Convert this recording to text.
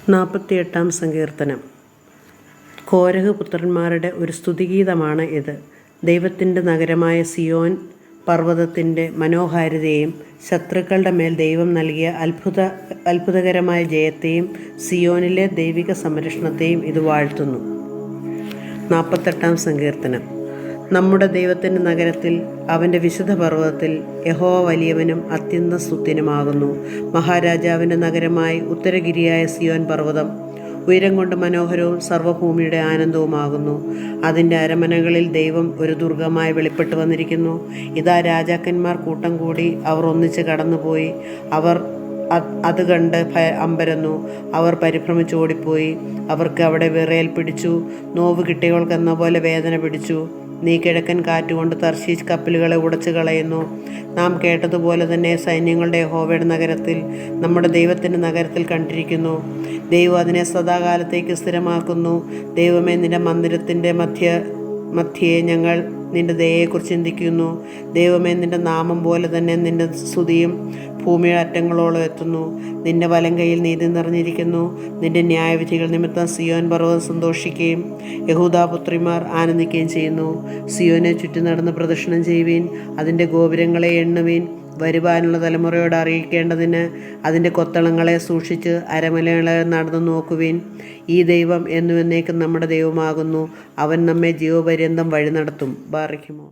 48 സങ്കീർത്തനം. കോരഹ് പുത്രന്മാരുടെ ഒരു സ്തുതിഗീതമാണ് ഇത്. ദൈവത്തിൻ്റെ നഗരമായ സിയോൻ പർവ്വതത്തിൻ്റെ മനോഹാരിതയെയും ശത്രുക്കളുടെ മേൽ ദൈവം നൽകിയ അത്ഭുതകരമായ ജയത്തെയും സിയോനിലെ ദൈവിക സംരക്ഷണത്തെയും ഇത് വാഴ്ത്തുന്നു. 48 സങ്കീർത്തനം. നമ്മുടെ ദൈവത്തിൻ്റെ നഗരത്തിൽ, അവൻ്റെ വിശുദ്ധ പർവ്വതത്തിൽ യഹോവ വലിയവനും അത്യന്തം സ്തുത്യനുമാകുന്നു. മഹാരാജാവിൻ്റെ നഗരമായി ഉത്തരഗിരിയായ സിയോൻ പർവ്വതം ഉയരം കൊണ്ട് മനോഹരവും സർവ്വഭൂമിയുടെ ആനന്ദവുമാകുന്നു. അതിൻ്റെ അരമനകളിൽ ദൈവം ഒരു ദുർഗമായി വെളിപ്പെട്ടു വന്നിരിക്കുന്നു. ഇതാ, രാജാക്കന്മാർ കൂട്ടം കൂടി, അവർ ഒന്നിച്ച് കടന്നുപോയി. അവർ അത് കണ്ട് അമ്പരന്നു. അവർ പരിഭ്രമിച്ച് ഓടിപ്പോയി. അവർക്ക് അവിടെ വിറയൽ പിടിച്ചു. നോവ് കിട്ടിയവൾക്കെന്ന പോലെ വേദന പിടിച്ചു. നീ കിഴക്കൻ കാറ്റുകൊണ്ട് തർശീശ് കപ്പലുകളെ ഉടച്ചു കളയുന്നു. നാം കേട്ടതുപോലെ തന്നെ സൈന്യങ്ങളുടെ യഹോവയുടെ നഗരത്തിൽ, നമ്മുടെ ദൈവത്തിൻ്റെ നഗരത്തിൽ കണ്ടിരിക്കുന്നു. ദൈവം അതിനെ സദാകാലത്തേക്ക് സ്ഥിരമാക്കുന്നു. ദൈവമേ, നിന്റെ മന്ദിരത്തിൻ്റെ മധ്യേ ഞങ്ങൾ നിന്റെ ദയയെക്കുറിച്ച് ചിന്തിക്കുന്നു. ദൈവമേ, നിന്റെ നാമം പോലെ തന്നെ നിന്റെ സ്തുതിയും ഭൂമിയുടെ അറ്റങ്ങളോളം എത്തുന്നു. നിന്റെ വലങ്കയിൽ നീതി നിറഞ്ഞിരിക്കുന്നു. നിന്റെ ന്യായവിധികൾ നിമിത്തം സിയോൻ പർവ്വതം സന്തോഷിക്കുകയും യഹൂദാപുത്രിമാർ ആനന്ദിക്കുകയും ചെയ്യുന്നു. സിയോനെ ചുറ്റി നടന്ന് പ്രദക്ഷിണം ചെയ്യുവീൻ. അതിൻ്റെ ഗോപുരങ്ങളെ എണ്ണുവീൻ. വരുവാനുള്ള തലമുറയോട് അറിയിക്കേണ്ടതിന് അതിൻ്റെ കൊത്തളങ്ങളെ സൂക്ഷിച്ച് അരമലകളെ നടന്നു നോക്കുവീൻ. ഈ ദൈവം എന്നും എന്നേക്കും നമ്മുടെ ദൈവമാകുന്നു. അവൻ നമ്മെ ജീവപര്യന്തം വഴി നടത്തും. ബാറയ്ക്കുമോ.